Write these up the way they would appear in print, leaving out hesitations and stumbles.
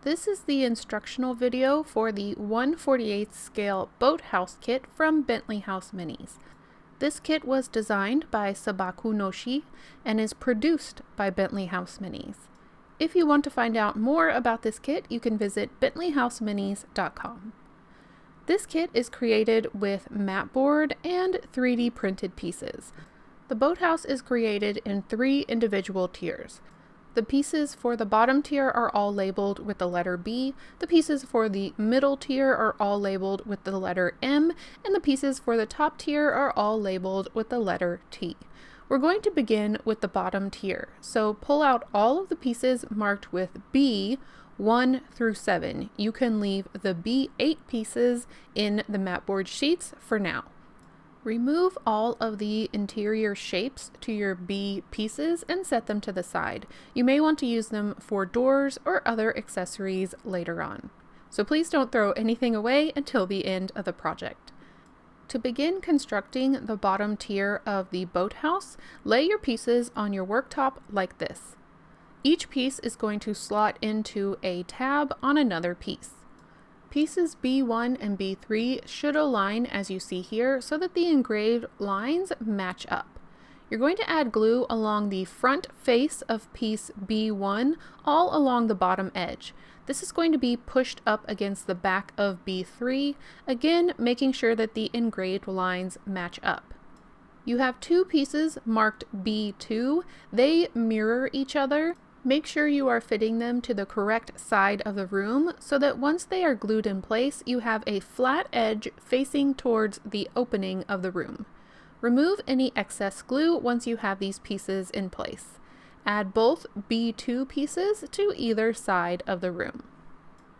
This is the instructional video for the 1/48 scale boathouse kit from Bentley House Minis. This kit was designed by Sabaku Noshi and is produced by Bentley House Minis. If you want to find out more about this kit, you can visit bentleyhouseminis.com. This kit is created with mat board and 3D printed pieces. The boathouse is created in 3 individual tiers. The pieces for the bottom tier are all labeled with the letter B, the pieces for the middle tier are all labeled with the letter M, and the pieces for the top tier are all labeled with the letter T. We're going to begin with the bottom tier, so pull out all of the pieces marked with B 1 through 7. You can leave the B8 pieces in the mat board sheets for now. Remove all of the interior shapes to your B pieces and set them to the side. You may want to use them for doors or other accessories later on. So please don't throw anything away until the end of the project. To begin constructing the bottom tier of the boathouse, lay your pieces on your worktop like this. Each piece is going to slot into a tab on another piece. Pieces B1 and B3 should align as you see here so that the engraved lines match up. You're going to add glue along the front face of piece B1 all along the bottom edge. This is going to be pushed up against the back of B3, again making sure that the engraved lines match up. You have 2 pieces marked B2. They mirror each other. Make sure you are fitting them to the correct side of the room so that once they are glued in place, you have a flat edge facing towards the opening of the room. Remove any excess glue once you have these pieces in place. Add both B2 pieces to either side of the room.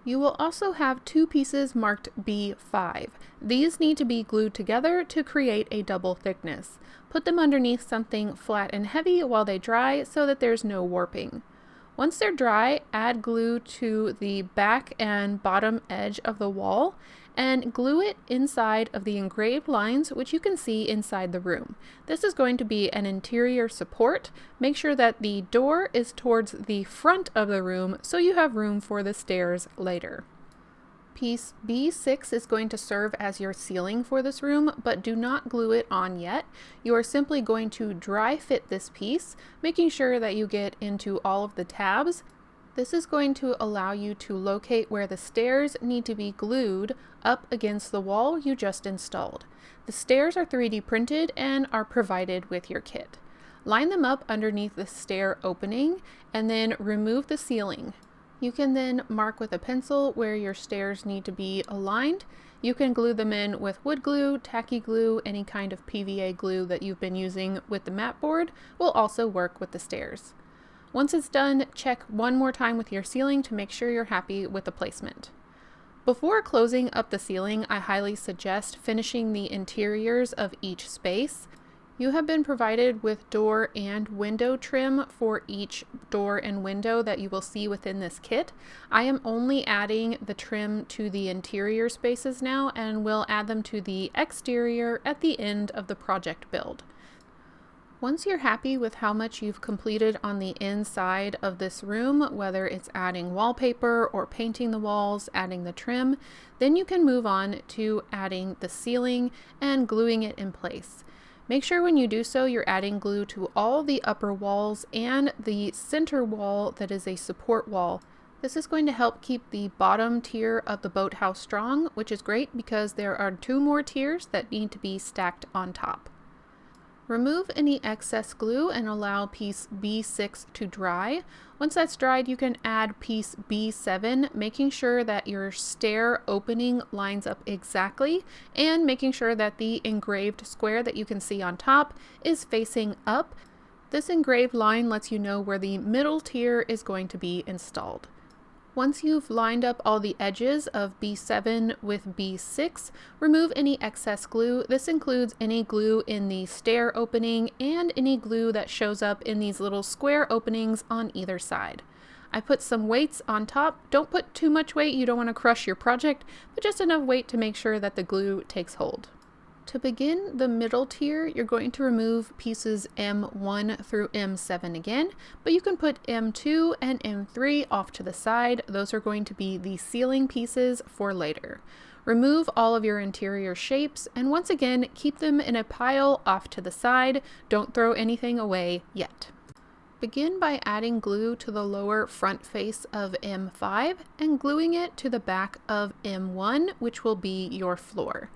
You will also have 2 pieces marked B5. These need to be glued together to create a double thickness. Put them underneath something flat and heavy while they dry so that there's no warping. Once they're dry, add glue to the back and bottom edge of the wall and glue it inside of the engraved lines, which you can see inside the room. This is going to be an interior support. Make sure that the door is towards the front of the room so you have room for the stairs later. Piece B6 is going to serve as your ceiling for this room, but do not glue it on yet. You are simply going to dry fit this piece, making sure that you get into all of the tabs. This is going to allow you to locate where the stairs need to be glued up against the wall you just installed. The stairs are 3D printed and are provided with your kit. Line them up underneath the stair opening and then remove the ceiling. You can then mark with a pencil where your stairs need to be aligned. You can glue them in with wood glue, tacky glue, any kind of PVA glue that you've been using with the mat board will also work with the stairs. Once it's done, check one more time with your ceiling to make sure you're happy with the placement. Before closing up the ceiling, I highly suggest finishing the interiors of each space. You have been provided with door and window trim for each door and window that you will see within this kit. I am only adding the trim to the interior spaces now and will add them to the exterior at the end of the project build. Once you're happy with how much you've completed on the inside of this room, whether it's adding wallpaper or painting the walls, adding the trim, then you can move on to adding the ceiling and gluing it in place. Make sure when you do so, you're adding glue to all the upper walls and the center wall that is a support wall. This is going to help keep the bottom tier of the boathouse strong, which is great because there are 2 more tiers that need to be stacked on top. Remove any excess glue and allow piece B6 to dry. Once that's dried, you can add piece B7, making sure that your stair opening lines up exactly and making sure that the engraved square that you can see on top is facing up. This engraved line lets you know where the middle tier is going to be installed. Once you've lined up all the edges of B7 with B6, remove any excess glue. This includes any glue in the stair opening and any glue that shows up in these little square openings on either side. I put some weights on top. Don't put too much weight, you don't want to crush your project, but just enough weight to make sure that the glue takes hold. To begin the middle tier, you're going to remove pieces M1 through M7 again, but you can put M2 and M3 off to the side. Those are going to be the ceiling pieces for later. Remove all of your interior shapes, and once again, keep them in a pile off to the side. Don't throw anything away yet. Begin by adding glue to the lower front face of M5 and gluing it to the back of M1, which will be your floor.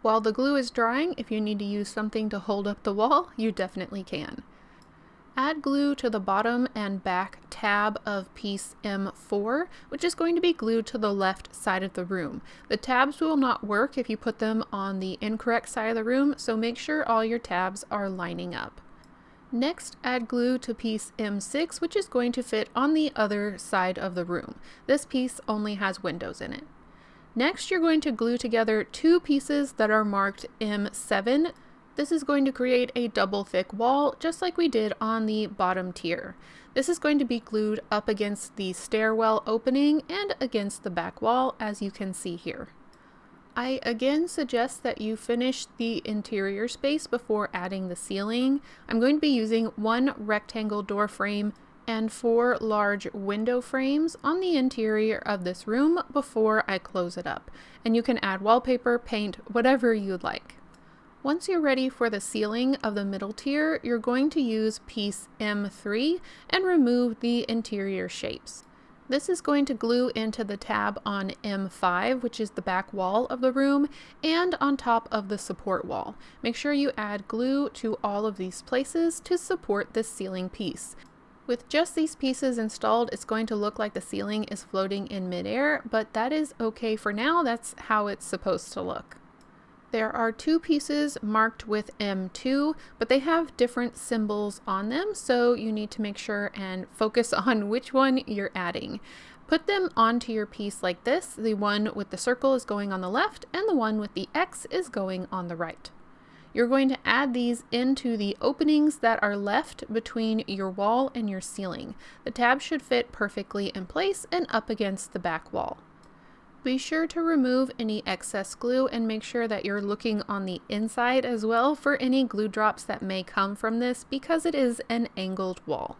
While the glue is drying, if you need to use something to hold up the wall, you definitely can. Add glue to the bottom and back tab of piece M4, which is going to be glued to the left side of the room. The tabs will not work if you put them on the incorrect side of the room, so make sure all your tabs are lining up. Next, add glue to piece M6, which is going to fit on the other side of the room. This piece only has windows in it. Next, you're going to glue together two pieces that are marked M7. This is going to create a double thick wall, just like we did on the bottom tier. This is going to be glued up against the stairwell opening and against the back wall, as you can see here. I again suggest that you finish the interior space before adding the ceiling. I'm going to be using one rectangle door frame and 4 large window frames on the interior of this room before I close it up. And you can add wallpaper, paint, whatever you'd like. Once you're ready for the ceiling of the middle tier, you're going to use piece M3 and remove the interior shapes. This is going to glue into the tab on M5, which is the back wall of the room, and on top of the support wall. Make sure you add glue to all of these places to support this ceiling piece. With just these pieces installed, it's going to look like the ceiling is floating in midair, but that is okay for now. That's how it's supposed to look. There are two pieces marked with M2, but they have different symbols on them, so you need to make sure and focus on which one you're adding. Put them onto your piece like this. The one with the circle is going on the left, and the one with the X is going on the right. You're going to add these into the openings that are left between your wall and your ceiling. The tab should fit perfectly in place and up against the back wall. Be sure to remove any excess glue and make sure that you're looking on the inside as well for any glue drops that may come from this, because it is an angled wall.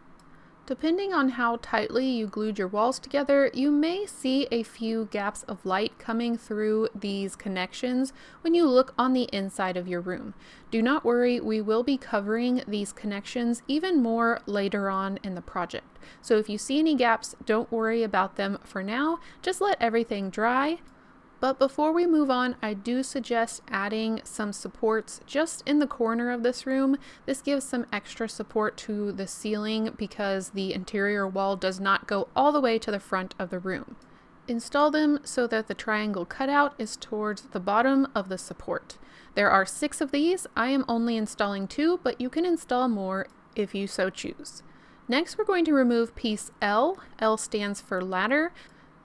Depending on how tightly you glued your walls together, you may see a few gaps of light coming through these connections when you look on the inside of your room. Do not worry, we will be covering these connections even more later on in the project. So if you see any gaps, don't worry about them for now. Just let everything dry. But before we move on, I do suggest adding some supports just in the corner of this room. This gives some extra support to the ceiling because the interior wall does not go all the way to the front of the room. Install them so that the triangle cutout is towards the bottom of the support. There are 6 of these. I am only installing 2, but you can install more if you so choose. Next, we're going to remove piece L. L stands for ladder.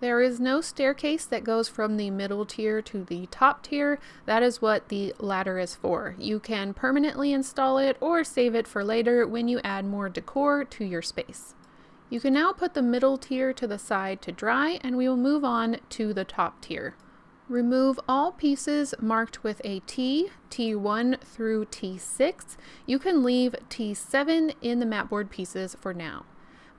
There is no staircase that goes from the middle tier to the top tier. That is what the ladder is for. You can permanently install it or save it for later when you add more decor to your space. You can now put the middle tier to the side to dry, and we will move on to the top tier. Remove all pieces marked with a T, T1 through T6. You can leave T7 in the mat board pieces for now.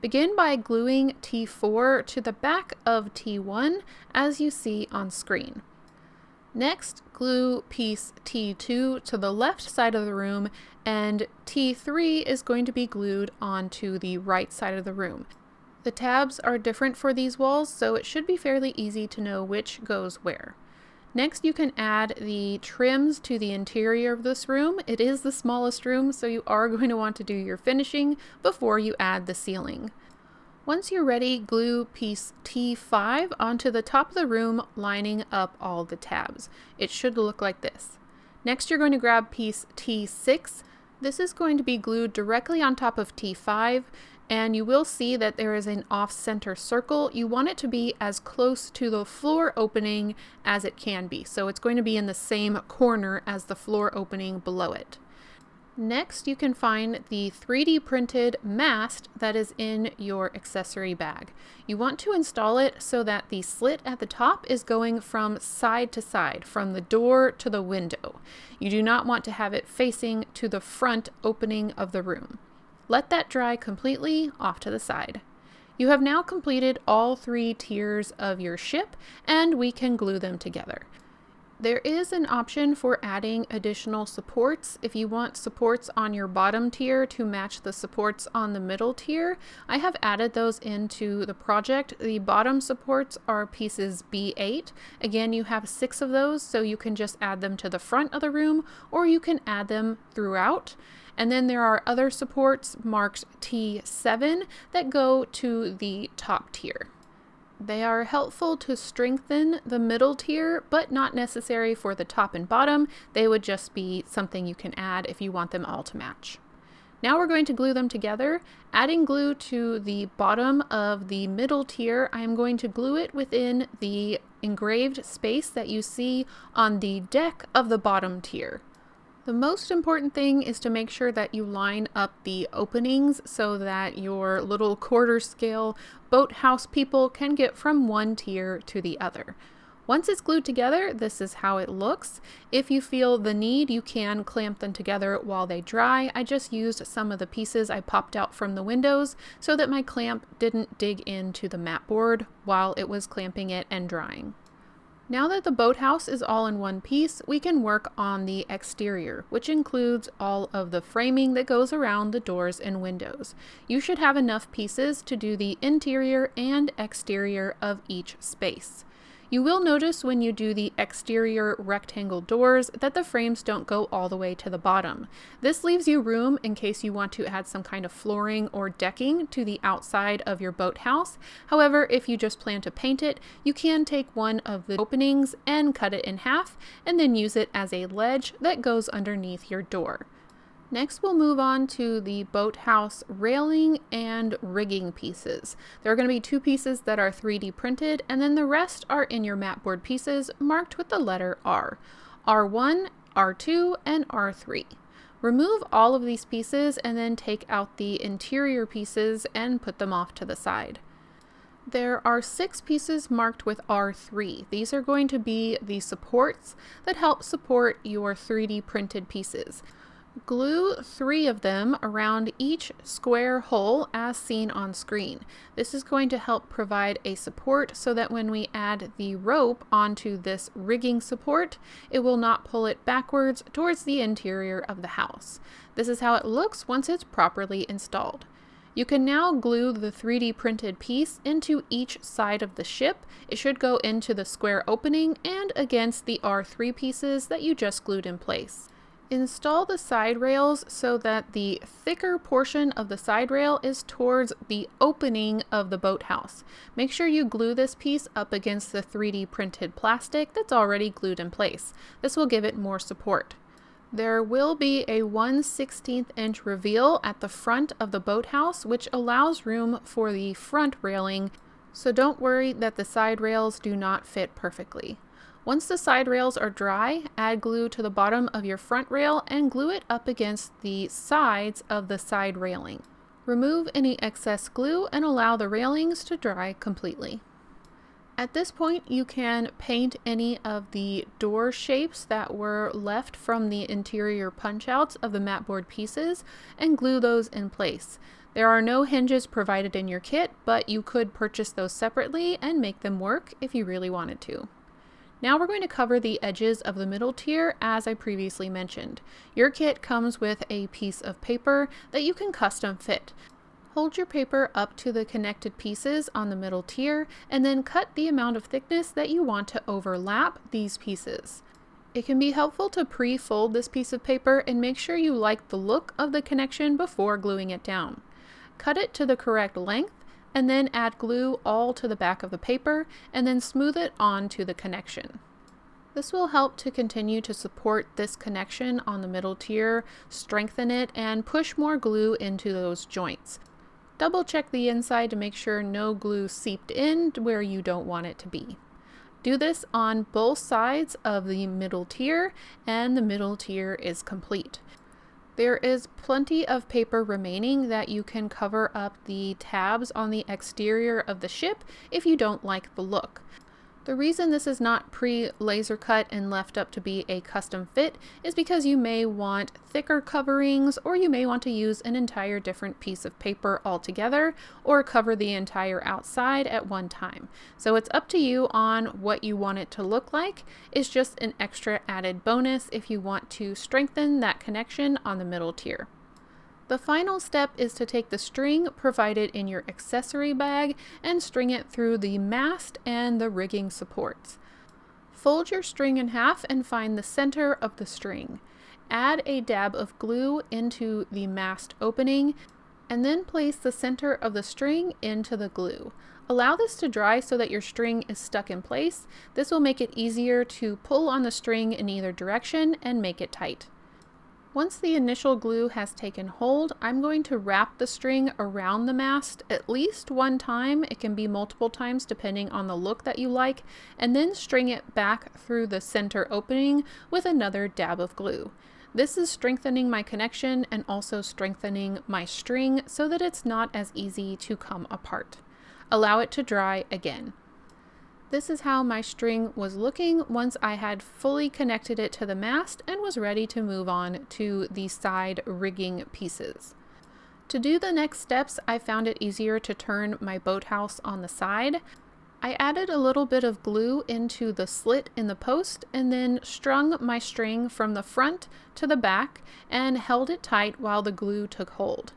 Begin by gluing T4 to the back of T1 as you see on screen. Next, glue piece T2 to the left side of the room, and T3 is going to be glued onto the right side of the room. The tabs are different for these walls, so it should be fairly easy to know which goes where. Next, you can add the trims to the interior of this room. It is the smallest room, so you are going to want to do your finishing before you add the ceiling. Once you're ready, glue piece T5 onto the top of the room, lining up all the tabs. It should look like this. Next, you're going to grab piece T6. This is going to be glued directly on top of T5, and you will see that there is an off-center circle. You want it to be as close to the floor opening as it can be. So it's going to be in the same corner as the floor opening below it. Next, you can find the 3D printed mast that is in your accessory bag. You want to install it so that the slit at the top is going from side to side, from the door to the window. You do not want to have it facing to the front opening of the room. Let that dry completely off to the side. You have now completed all 3 tiers of your ship, and we can glue them together. There is an option for adding additional supports. If you want supports on your bottom tier to match the supports on the middle tier, I have added those into the project. The bottom supports are pieces B8. Again, you have 6 of those, so you can just add them to the front of the room, or you can add them throughout. And then there are other supports marked T7 that go to the top tier. They are helpful to strengthen the middle tier, but not necessary for the top and bottom. They would just be something you can add if you want them all to match. Now we're going to glue them together. Adding glue to the bottom of the middle tier, I am going to glue it within the engraved space that you see on the deck of the bottom tier. The most important thing is to make sure that you line up the openings so that your little quarter scale boathouse people can get from one tier to the other. Once it's glued together, this is how it looks. If you feel the need, you can clamp them together while they dry. I just used some of the pieces I popped out from the windows so that my clamp didn't dig into the mat board while it was clamping it and drying. Now that the boathouse is all in one piece, we can work on the exterior, which includes all of the framing that goes around the doors and windows. You should have enough pieces to do the interior and exterior of each space. You will notice when you do the exterior rectangle doors that the frames don't go all the way to the bottom. This leaves you room in case you want to add some kind of flooring or decking to the outside of your boathouse. However, if you just plan to paint it, you can take one of the openings and cut it in half and then use it as a ledge that goes underneath your door. Next, we'll move on to the boathouse railing and rigging pieces. There are going to be 2 pieces that are 3D printed, and then the rest are in your mat board pieces marked with the letter R. R1, R2, and R3. Remove all of these pieces and then take out the interior pieces and put them off to the side. There are 6 pieces marked with R3. These are going to be the supports that help support your 3D printed pieces. Glue 3 of them around each square hole as seen on screen. This is going to help provide a support so that when we add the rope onto this rigging support, it will not pull it backwards towards the interior of the house. This is how it looks once it's properly installed. You can now glue the 3D printed piece into each side of the ship. It should go into the square opening and against the R3 pieces that you just glued in place. Install the side rails so that the thicker portion of the side rail is towards the opening of the boathouse. Make sure you glue this piece up against the 3D printed plastic that's already glued in place. This will give it more support. There will be a 1/16 inch reveal at the front of the boathouse, which allows room for the front railing, so don't worry that the side rails do not fit perfectly. Once the side rails are dry, add glue to the bottom of your front rail and glue it up against the sides of the side railing. Remove any excess glue and allow the railings to dry completely. At this point, you can paint any of the door shapes that were left from the interior punch-outs of the mat board pieces and glue those in place. There are no hinges provided in your kit, but you could purchase those separately and make them work if you really wanted to. Now we're going to cover the edges of the middle tier as I previously mentioned. Your kit comes with a piece of paper that you can custom fit. Hold your paper up to the connected pieces on the middle tier and then cut the amount of thickness that you want to overlap these pieces. It can be helpful to pre-fold this piece of paper and make sure you like the look of the connection before gluing it down. Cut it to the correct length and then add glue all to the back of the paper and then smooth it onto the connection. This will help to continue to support this connection on the middle tier, strengthen it, and push more glue into those joints. Double check the inside to make sure no glue seeped in where you don't want it to be. Do this on both sides of the middle tier and the middle tier is complete. There is plenty of paper remaining that you can cover up the tabs on the exterior of the ship if you don't like the look. The reason this is not pre-laser cut and left up to be a custom fit is because you may want thicker coverings, or you may want to use an entire different piece of paper altogether, or cover the entire outside at one time. So it's up to you on what you want it to look like. It's just an extra added bonus if you want to strengthen that connection on the middle tier. The final step is to take the string provided in your accessory bag and string it through the mast and the rigging supports. Fold your string in half and find the center of the string. Add a dab of glue into the mast opening and then place the center of the string into the glue. Allow this to dry so that your string is stuck in place. This will make it easier to pull on the string in either direction and make it tight. Once the initial glue has taken hold, I'm going to wrap the string around the mast at least one time. It can be multiple times depending on the look that you like, and then string it back through the center opening with another dab of glue. This is strengthening my connection and also strengthening my string so that it's not as easy to come apart. Allow it to dry again. This is how my string was looking once I had fully connected it to the mast and was ready to move on to the side rigging pieces. To do the next steps, I found it easier to turn my boathouse on the side. I added a little bit of glue into the slit in the post and then strung my string from the front to the back and held it tight while the glue took hold.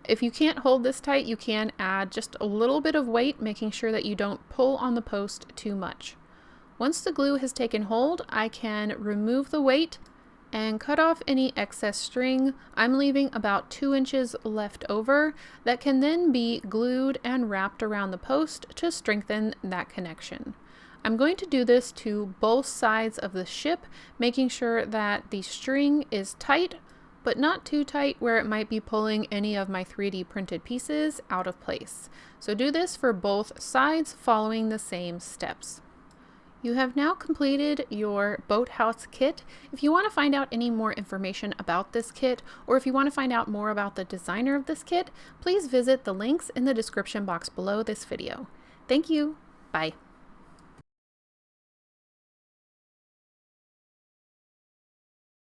If you can't hold this tight, you can add just a little bit of weight, making sure that you don't pull on the post too much. Once the glue has taken hold, I can remove the weight and cut off any excess string. I'm leaving about 2 inches left over that can then be glued and wrapped around the post to strengthen that connection. I'm going to do this to both sides of the ship, making sure that the string is tight, but not too tight where it might be pulling any of my 3D printed pieces out of place. So do this for both sides following the same steps. You have now completed your boathouse kit. If you want to find out any more information about this kit, or if you want to find out more about the designer of this kit, please visit the links in the description box below this video. Thank you. Bye.